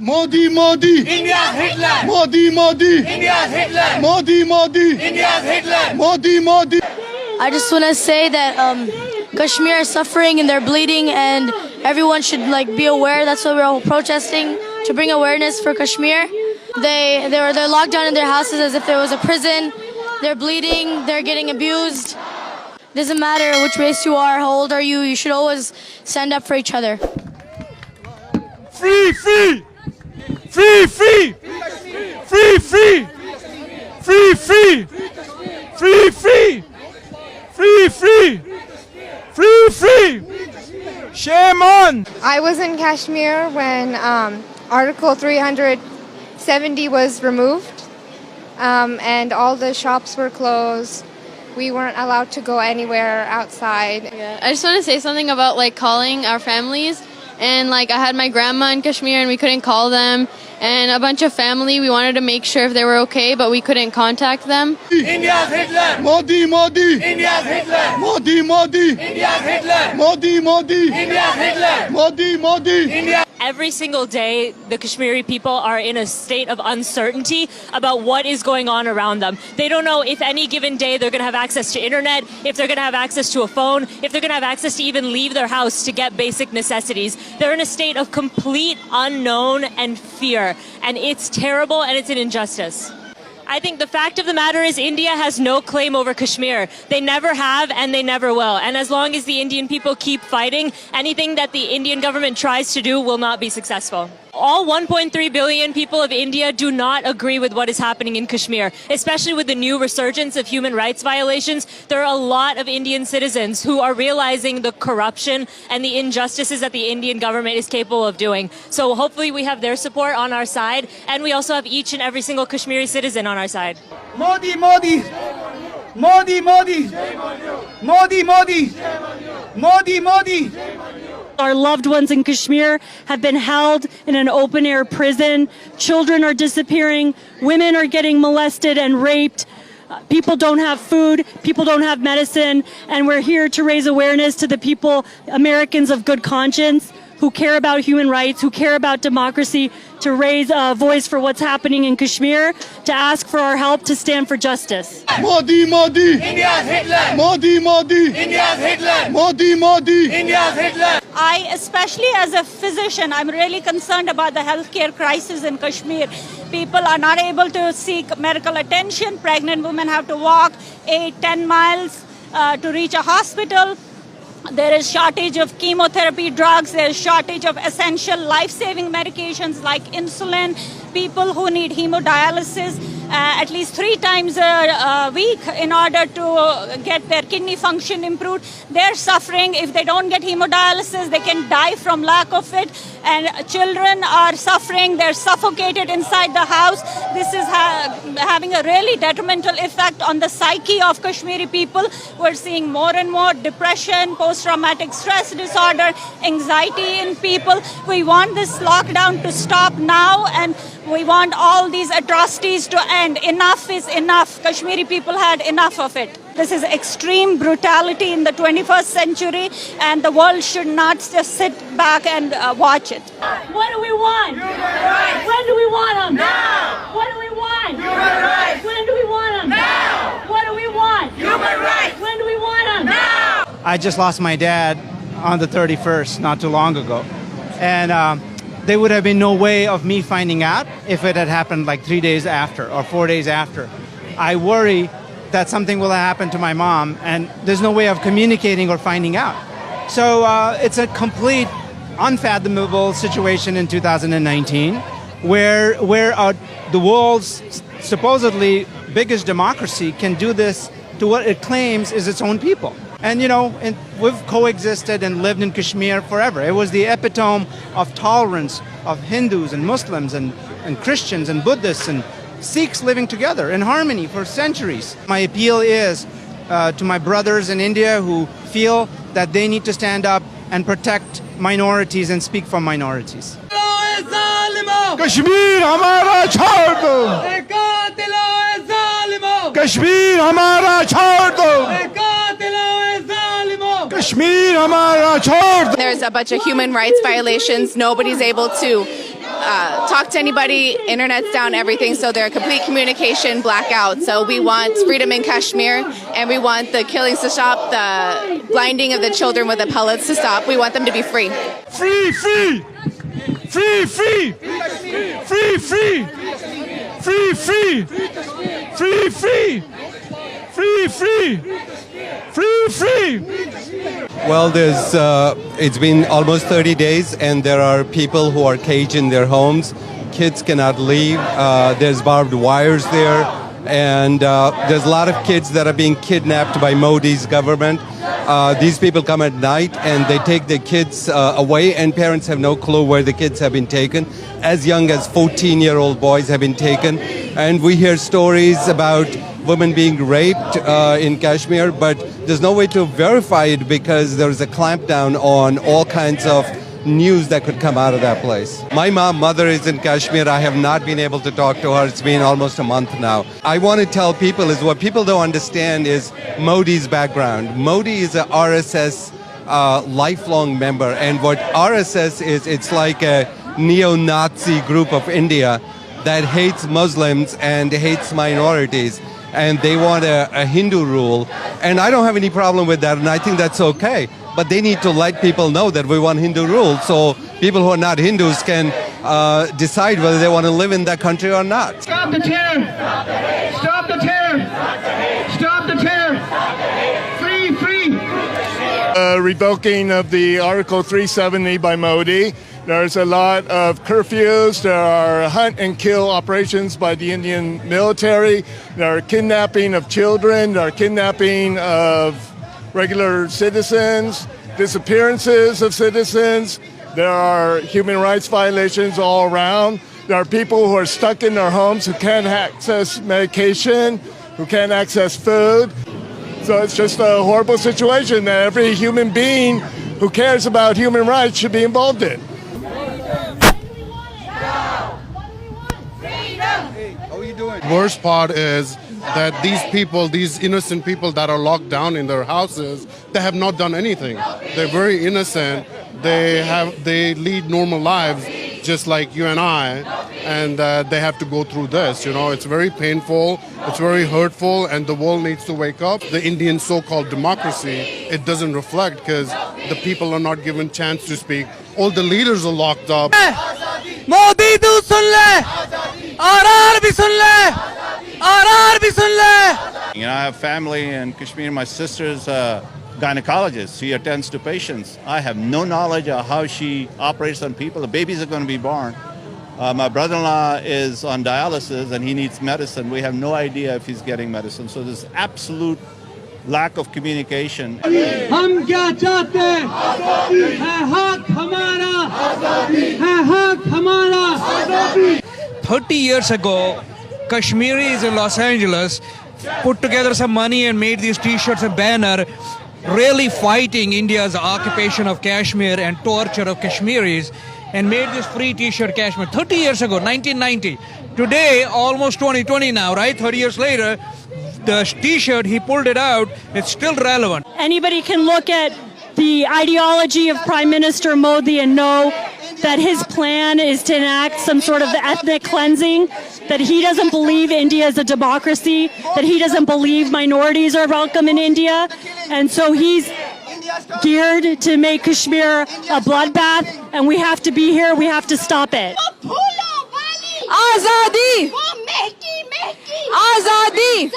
Modi, Modi. India's Hitler. Modi, Modi. India's Hitler. Modi, Modi. India's Hitler. Modi, Modi. I just want to say that Kashmir is suffering and they're bleeding, and everyone should be aware. That's why we're all protesting, to bring awareness for Kashmir. They're locked down in their houses as if there was a prison. They're bleeding. They're getting abused. Doesn't matter which race you are, how old are you. You should always stand up for each other. Free, free, free, free, free, free, free, free, free, free, free, free, free, free. Shame on. I was in Kashmir when Article 370 was removed, and all the shops were closed. We weren't allowed to go anywhere outside. Yeah, I just want to say something about calling our families. And I had my grandma in Kashmir and we couldn't call them. And a bunch of family, we wanted to make sure if they were okay, but we couldn't contact them. India's Hitler. Modi, Modi. India's Hitler. Modi, Modi. India's Hitler. Modi, Modi. India's Hitler. Modi, Modi. India. Every single day, the Kashmiri people are in a state of uncertainty about what is going on around them. They don't know if any given day they're going to have access to internet, if they're going to have access to a phone, if they're going to have access to even leave their house to get basic necessities. They're in a state of complete unknown and fear. And it's terrible and it's an injustice. I think the fact of the matter is India has no claim over Kashmir. They never have and they never will. And as long as the Indian people keep fighting, anything that the Indian government tries to do will not be successful. All 1.3 billion people of India do not agree with what is happening in Kashmir, especially with the new resurgence of human rights violations. There are a lot of Indian citizens who are realizing the corruption and the injustices that the Indian government is capable of doing. So hopefully we have their support on our side, and we also have each and every single Kashmiri citizen on our side. Modi, Modi. Modi, Modi. Modi, Modi. Modi, Modi. Our loved ones in Kashmir have been held in an open-air prison. Children are disappearing. Women are getting molested and raped. People don't have food. People don't have medicine. And we're here to raise awareness to the people, Americans of good conscience, who care about human rights, who care about democracy, to raise a voice for what's happening in Kashmir, to ask for our help to stand for justice. Modi, Modi. India's Hitler. Modi, Modi. India's Hitler. Modi, Modi. India's Hitler. I, especially as a physician, I'm really concerned about the healthcare crisis in Kashmir. People are not able to seek medical attention. Pregnant women have to walk 8-10 miles to reach a hospital. There is shortage of chemotherapy drugs. There is shortage of essential life-saving medications like insulin. People who need hemodialysis at least 3 times a week in order to get their kidney function improved. They're suffering. If they don't get hemodialysis, they can die from lack of it. And children are suffering. They're suffocated inside the house. This is having a really detrimental effect on the psyche of Kashmiri people. We're seeing more and more depression, post-traumatic stress disorder, anxiety in people. We want this lockdown to stop now, and we want all these atrocities to end. Enough is enough. Kashmiri people had enough of it. This is extreme brutality in the 21st century, and the world should not just sit back and watch it. What do we want? Human rights. When do we want them? Now. What do we want? Human rights. When do we want them? Now. What do we want? Human rights. When do we want them? Now. I just lost my dad on the 31st, not too long ago. And there would have been no way of me finding out if it had happened 3 days after or 4 days after. I worry that something will happen to my mom, and there's no way of communicating or finding out. So it's a complete unfathomable situation in 2019 where the world's supposedly biggest democracy can do this to what it claims is its own people. And we've coexisted and lived in Kashmir forever. It was the epitome of tolerance of Hindus and Muslims and Christians and Buddhists and Sikhs living together in harmony for centuries. My appeal is to my brothers in India who feel that they need to stand up and protect minorities and speak for minorities. Kashmir hamara chhod do. Kashmir hamara chhod do. Kashmir hamara chhod do. There's a bunch of human rights violations. Nobody's able to talk to anybody. Internet's down, everything. So they're a complete communication blackout. So we want freedom in Kashmir, and we want the killings to stop, the blinding of the children with the pellets to stop. We want them to be free. Free, free! Free, free! Free, free! Free, free! Free, free! Free, free! Free, free! Well, it's been almost 30 days, and there are people who are caged in their homes. Kids cannot leave. There's barbed wires there, and there's a lot of kids that are being kidnapped by Modi's government. These people come at night, and they take the kids away, and parents have no clue where the kids have been taken. As young as 14-year-old boys have been taken, and we hear stories about women being raped in Kashmir, but there's no way to verify it because there's a clampdown on all kinds of news that could come out of that place. My mother is in Kashmir. I have not been able to talk to her. It's been almost a month now. I want to tell people is what people don't understand is Modi's background. Modi is a RSS lifelong member, and what RSS is, it's like a neo-Nazi group of India that hates Muslims and hates minorities, and they want a Hindu rule, and I don't have any problem with that, and I think that's okay. But they need to let people know that we want Hindu rule, so people who are not Hindus can decide whether they want to live in that country or not. Stop the terror! Stop the terror! Stop the terror! Free, free! Revoking of the Article 370 by Modi. There's a lot of curfews. There are hunt and kill operations by the Indian military. There are kidnapping of children. There are kidnapping of regular citizens, disappearances of citizens. There are human rights violations all around. There are people who are stuck in their homes who can't access medication, who can't access food. So it's just a horrible situation that every human being who cares about human rights should be involved in. Worst part is that these people, these innocent people that are locked down in their houses, they have not done anything. They're very innocent. They lead normal lives just like you and I, and they have to go through this. You know, it's very painful, it's very hurtful, and the world needs to wake up. The Indian so-called democracy, it doesn't reflect because the people are not given chance to speak. All the leaders are locked up. Modi tu sun le, RR bhi sun le, RR bhi sun le. You know, I have family in Kashmir. My sister's a gynecologist. She attends to patients. I have no knowledge of how she operates on people. The babies are going to be born. My brother-in-law is on dialysis and he needs medicine. We have no idea if he's getting medicine. So there's absolute lack of communication. हम क्या चाहते हैं? है हक हमारा, है हक हमारा. 30 years ago, Kashmiris in Los Angeles put together some money and made these t-shirts and banner really fighting India's occupation of Kashmir and torture of Kashmiris, and made this free t-shirt Kashmir 30 years ago, 1990. Today, almost 2020 now, right? 30 years later, the t-shirt, he pulled it out, it's still relevant. Anybody can look at the ideology of Prime Minister Modi and know that his plan is to enact some sort of ethnic cleansing, that he doesn't believe India is a democracy, that he doesn't believe minorities are welcome in India, and so he's geared to make Kashmir a bloodbath, and we have to be here, we have to stop it. Azadi! Azadi!